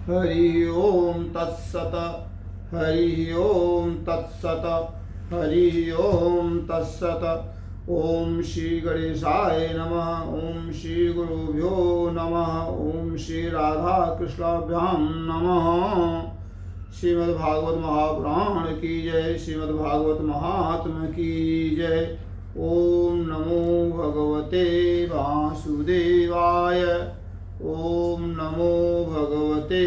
हरि ओम तत्सत। हरि ओम तत्सत। हरि ओम तत्सत। ओम श्री गणेशाय नमः। ओम श्री गुरुभ्यो नमः। ओम श्री राधा कृष्णाभ्याम नमः। श्रीमद्भागवत महापुराण की जय। श्रीमद्भागवत महात्म की जय। ओम नमो भगवते वासुदेवाय। ओम नमो भगवते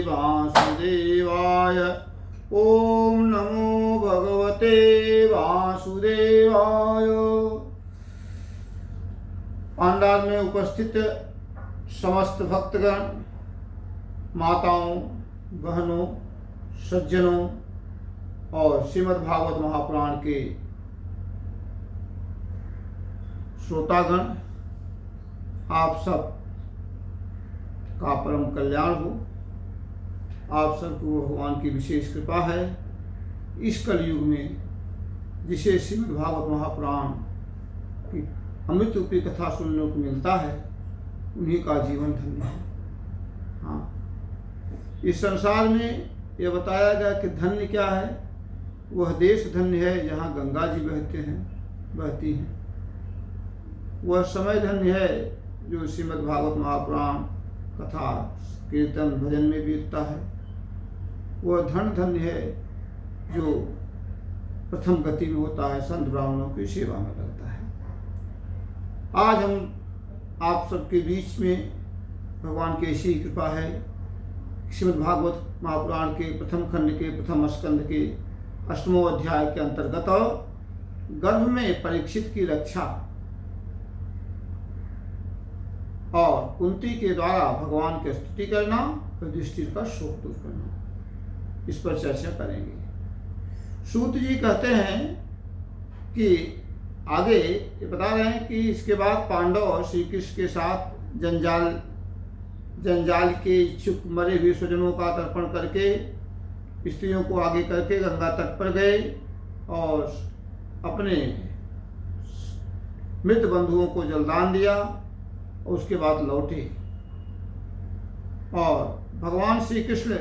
वासुदेवाय। ओम नमो भगवते वासुदेवाय। पंडाल में उपस्थित समस्त भक्तगण, माताओं, बहनों, सज्जनों और श्रीमद्भागवत महापुराण के श्रोतागण, आप सब का परम कल्याण हो। आप सबको भगवान की विशेष कृपा है। इस कलयुग में जिसे श्रीमद्भागवत महापुराण की अमृत रूपी कथा सुनने को मिलता है, उन्हीं का जीवन धन्य है। हाँ, इस संसार में यह बताया गया कि धन्य क्या है। वह देश धन्य है जहाँ गंगा जी बहती हैं। वह समय धन्य है जो श्रीमद्भागवत महापुराण कथा कीर्तन भजन में बीतता है। वह धन धन्य है जो प्रथम गति में होता है, संत ब्राह्मणों की सेवा में लगता है। आज हम आप सबके बीच में भगवान की ऐसी कृपा है, श्रीमद्भागवत महापुराण के प्रथम खंड के प्रथम स्कंद के 8वें अध्याय के अंतर्गत गर्भ में परीक्षित की रक्षा और कुंती के द्वारा भगवान की स्तुति करना, युधिष्ठिर का शोक दूर करना, इस पर चर्चा करेंगे। सूत जी कहते हैं कि आगे ये बता रहे हैं कि इसके बाद पांडव श्री कृष्ण के साथ जंजाल के इच्छुक मरे हुए स्वजनों का तर्पण करके स्त्रियों को आगे करके गंगा तट पर गए और अपने मृत बंधुओं को जलदान दिया और उसके बाद लौटे। और भगवान श्री कृष्ण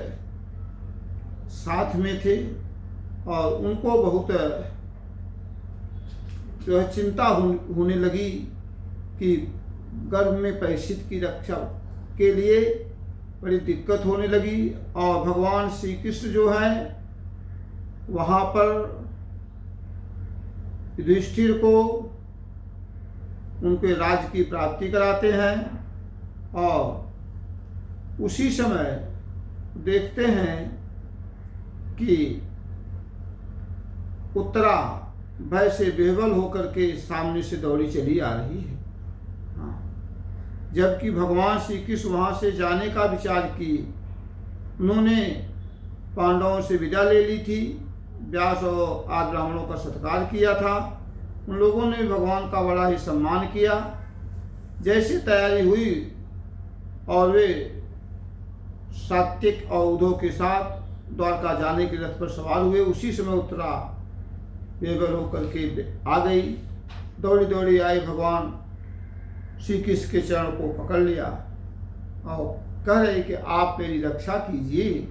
साथ में थे और उनको बहुत जो है चिंता होने लगी कि गर्भ में परीक्षित की रक्षा के लिए बड़ी दिक्कत होने लगी। और भगवान श्री कृष्ण जो है वहाँ पर युधिष्ठिर को उनके राज्य की प्राप्ति कराते हैं और उसी समय देखते हैं कि उत्तरा भय से बेहवल होकर के सामने से दौड़ी चली आ रही है। हाँ, जबकि भगवान श्री कृष्ण वहाँ से जाने का विचार की, उन्होंने पांडवों से विदा ले ली थी, व्यास और आदि ब्राह्मणों का सत्कार किया था। उन लोगों ने भगवान का बड़ा ही सम्मान किया। जैसे तैयारी हुई और वे सात्विक और उद्धव के साथ द्वारका जाने के रथ पर सवार हुए, उसी समय उत्तरा बेघर होकर के आ गई। दौड़ी दौड़ी आई, भगवान श्री कृष्ण के चरण को पकड़ लिया और कह रहे कि आप मेरी रक्षा कीजिए,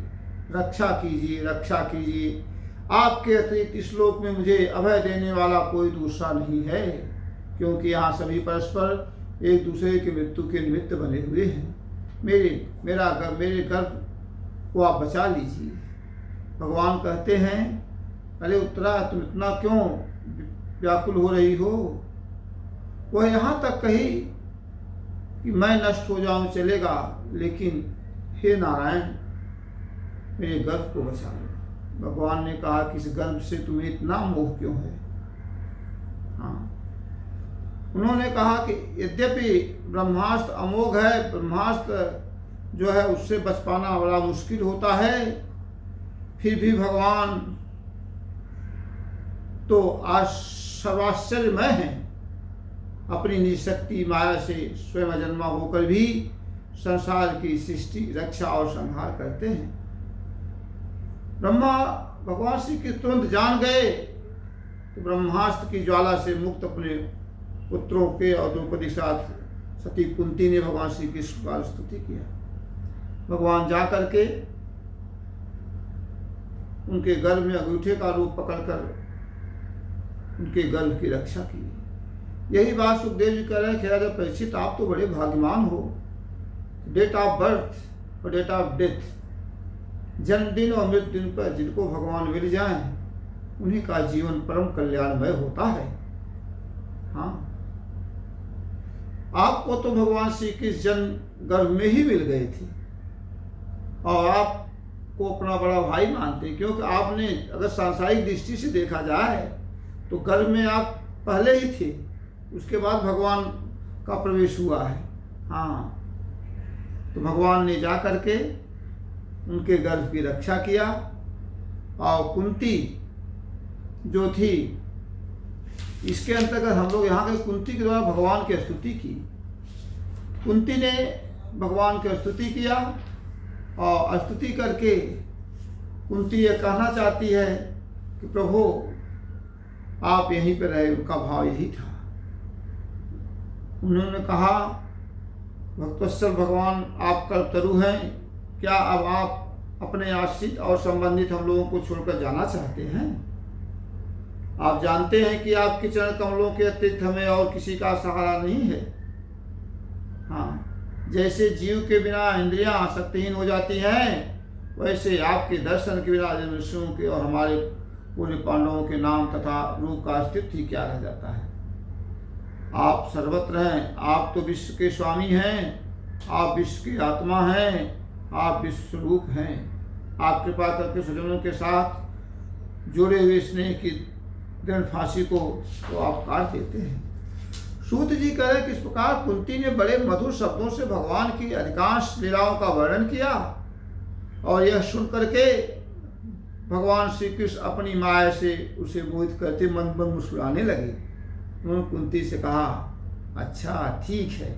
रक्षा कीजिए, रक्षा कीजिए। आपके अतिरिक्त इस लोक में मुझे अभय देने वाला कोई दूसरा नहीं है, क्योंकि यहाँ सभी परस्पर एक दूसरे की मृत्यु के निमित्त बने हुए हैं। मेरे गर्भ को आप बचा लीजिए। भगवान कहते हैं, अरे उत्तरा, तुम इतना क्यों व्याकुल हो रही हो? वह यहाँ तक कही कि मैं नष्ट हो जाऊं चलेगा, लेकिन हे नारायण, मेरे गर्भ को बचा लो। भगवान ने कहा कि इस गर्भ से तुम्हें इतना मोह क्यों है? हाँ, उन्होंने कहा कि यद्यपि ब्रह्मास्त्र अमोघ है, ब्रह्मास्त्र जो है उससे बच पाना बड़ा मुश्किल होता है, फिर भी भगवान तो सर्वाश्चर्यमय हैं। अपनी निशक्ति माया से स्वयं जन्मा होकर भी संसार की सृष्टि, रक्षा और संहार करते हैं। ब्रह्मा भगवान श्री कृष्ण तुरंत जान गए तो ब्रह्मास्त्र की ज्वाला से मुक्त अपने पुत्रों के और द्रौपदी के साथ सती कुंती ने भगवान श्री कृष्ण का स्तुति किया। भगवान जा करके उनके गर्भ में अंगूठे का रूप पकड़कर उनके गर्भ की रक्षा की। यही बात सुखदेव जी कह रहे हैं, राजा परीक्षित आप तो बड़े भाग्यवान हो। डेट ऑफ बर्थ और डेट ऑफ डेथ, जन्मदिन और मृत्यु दिन पर जिनको भगवान मिल जाए उन्हीं का जीवन परम कल्याणमय होता है। हाँ, आपको तो भगवान श्री कृष्ण जन्म गर्भ में ही मिल गए थे और आपको अपना बड़ा भाई मानते, क्योंकि आपने अगर सांसारिक दृष्टि से देखा जाए तो गर्भ में आप पहले ही थे, उसके बाद भगवान का प्रवेश हुआ है। हाँ, तो भगवान ने जा करके उनके गर्भ की रक्षा किया और कुंती जो थी, इसके अंतर्गत हम लोग यहाँ के कुंती के द्वारा भगवान की स्तुति की। कुंती ने भगवान की स्तुति किया और स्तुति करके कुंती ये कहना चाहती है कि प्रभु आप यहीं पर रहे, उनका भाव यही था। उन्होंने कहा, भक्तवत्सल भगवान आप कल्पतरु हैं, क्या अब आप अपने आश्रित और संबंधित हम लोगों को छोड़कर जाना चाहते हैं? आप जानते हैं कि आपके चरण कमलों के अतिरिक्त हमें और किसी का सहारा नहीं है। हाँ, जैसे जीव के बिना इंद्रियां शक्तिहीन हो जाती हैं, वैसे आपके दर्शन के बिना ऋषियों के और हमारे पूर्व पांडवों के नाम तथा रूप का अस्तित्व ही क्या रह जाता है। आप सर्वत्र हैं, आप तो विश्व के स्वामी हैं, आप विश्व की आत्मा हैं, आप विश्व स्वरूप हैं। आप कृपा करके स्वजनों के साथ जुड़े हुए स्नेह की दृढ़ फांसी को तो आप काट देते हैं। सूत जी कह रहे कि इस प्रकार कुंती ने बड़े मधुर शब्दों से भगवान की अधिकांश लीलाओं का वर्णन किया और यह सुन करके भगवान श्री कृष्ण अपनी माया से उसे मोहित करते मन मन मुस्कुराने लगे। उन्होंने कुंती से कहा, अच्छा ठीक है,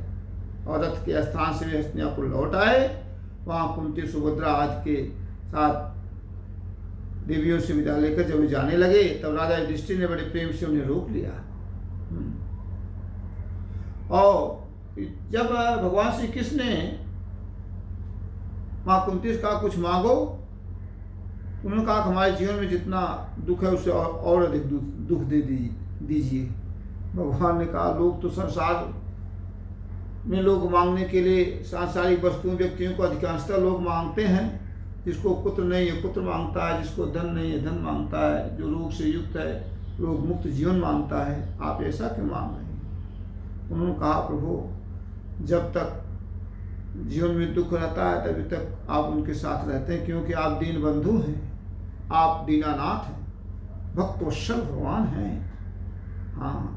और रथ के स्थान से वे हस्तिनापुर लौट आए। वहाँ कुंती सुभद्रा आदि के साथ देवियों से विदा लेकर जब वे जाने लगे तब राजा युधिष्ठिर ने बड़े प्रेम से उन्हें रोक लिया। और जब भगवान श्री कृष्ण ने माँ कुंती से कहा कुछ मांगो, उन्होंने कहा हमारे जीवन में जितना दुख है उससे और अधिक दुख दे दीजिए। भगवान ने कहा लोग तो संसार में लोग मांगने के लिए सांसारिक वस्तुओं व्यक्तियों को अधिकांशतः लोग मांगते हैं। जिसको पुत्र नहीं है पुत्र मांगता है, जिसको धन नहीं है धन मांगता है, जो रोग से युक्त है रोग मुक्त जीवन मांगता है। आप ऐसा क्यों मांग रहे हैं? उन्होंने कहा प्रभु जब तक जीवन में दुख रहता है तभी तक आप उनके साथ रहते हैं, क्योंकि आप दीन बंधु हैं, आप दीनानाथ हैं, भक्तवत्सल भगवान हैं। हाँ,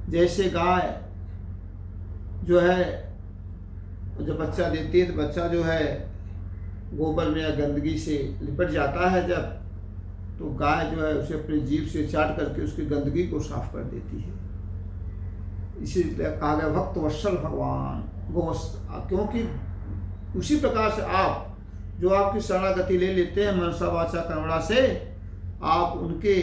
जैसे गाय जो है जब बच्चा देती है तो बच्चा जो है गोबर में या गंदगी से लिपट जाता है, जब तो गाय जो है उसे अपनी जीभ से चाट करके उसकी गंदगी को साफ कर देती है। इसीलिए कहा गया भक्तवत्सल भगवान क्योंकि उसी प्रकार से आप जो आपकी शरणागति ले लेते हैं मनसा वाचा कर्मणा से, आप उनके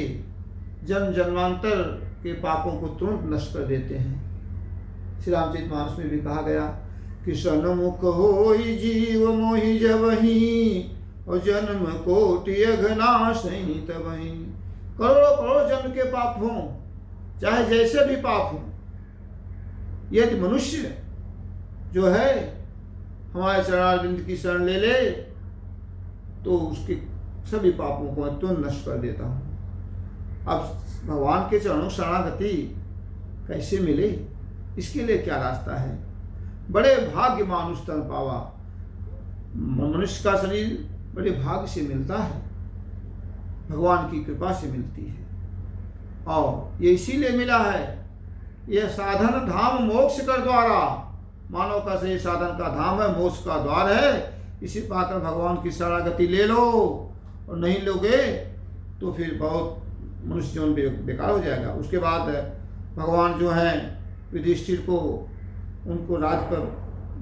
जन्म जन्मांतर के पापों को तुरंत नष्ट कर देते हैं। श्री रामचरितमानस में भी कहा गया कि सन्मुख होई जीव मोहि जबहि और जन्म कोटि अघनाशहि तबहि। करोड़ों करोड़ जन्म के पाप हों, चाहे जैसे भी पाप हों, यदि मनुष्य जो है हमारे चरणारविंद की शरण ले ले तो उसके सभी पापों को मैं तुरंत नष्ट कर देता हूँ। अब भगवान के चरणों शरणागति कैसे मिले, इसके लिए क्या रास्ता है? बड़े भाग्य मानुष तन पावा। मनुष्य का शरीर बड़े भाग्य से मिलता है, भगवान की कृपा से मिलती है और ये इसीलिए मिला है। यह साधन धाम मोक्ष कर द्वारा, मानव का सही साधन का धाम है, मोक्ष का द्वार है। इसी पाकर भगवान की शरणागति ले लो, और नहीं लोगे तो फिर बहुत मनुष्य जीवन बेकार हो जाएगा। उसके बाद भगवान जो हैं युधिष्ठिर को उनको राज पर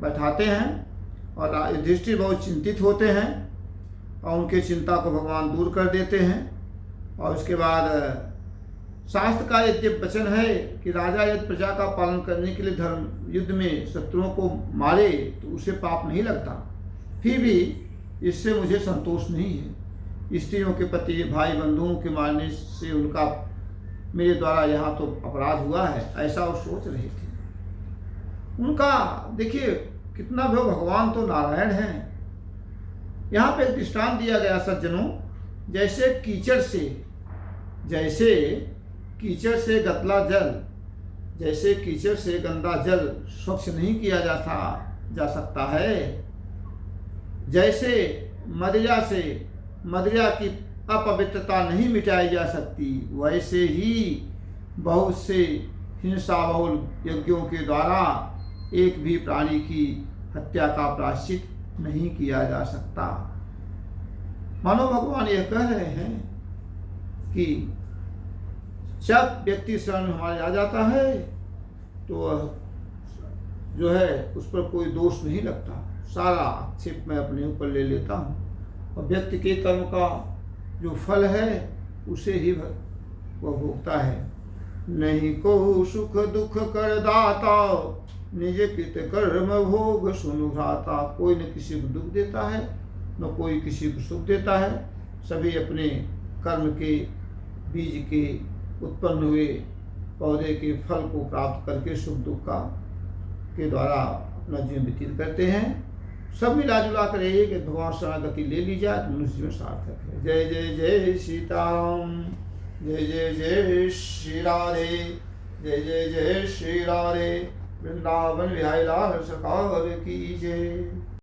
बैठाते हैं और युधिष्ठिर बहुत चिंतित होते हैं और उनके चिंता को भगवान दूर कर देते हैं। और उसके बाद शास्त्र का एक वचन है कि राजा यदि प्रजा का पालन करने के लिए धर्म युद्ध में शत्रुओं को मारे तो उसे पाप नहीं लगता, फिर भी इससे मुझे संतोष नहीं है। स्त्रियों के पति, भाई बंधुओं के मारने से उनका मेरे द्वारा यहाँ तो अपराध हुआ है, ऐसा वो सोच रहे थे। उनका देखिए कितना भगवान तो नारायण हैं। यहाँ पे एक दृष्टांत दिया गया सज्जनों, जैसे कीचड़ से गतला जल, जैसे कीचड़ से गंदा जल स्वच्छ नहीं किया जा सकता है, जैसे मदिरा की अपवित्रता नहीं मिटाई जा सकती, वैसे ही बहुत से हिंसा बहुल यज्ञों के द्वारा एक भी प्राणी की हत्या का प्रायश्चित नहीं किया जा सकता। मानो भगवान यह कह रहे हैं कि जब व्यक्ति शरण हमारे आ जाता है तो जो है उस पर कोई दोष नहीं लगता, सारा आक्षेप मैं अपने ऊपर ले लेता हूँ और व्यक्ति के कर्म का जो फल है उसे ही वह भोगता है। नहीं को सुख दुख कर दाता, निज कृत कर्म भोग सुनु भ्राता। कोई न किसी को दुख देता है, न कोई किसी को सुख देता है। सभी अपने कर्म के बीज के उत्पन्न हुए पौधे के फल को प्राप्त करके सुख दुख के द्वारा अपना जीवन व्यतीत करते हैं। सब मिला जुला कर यही कि भगवान शरणागति ले ली जाए तो मनुष्य जीवन सार्थक है। जय जय जय सीताराम, जय जय जय श्री राधे, जय जय जय श्री राधे। वृंदावन बिहारी लाल सरकार की जय।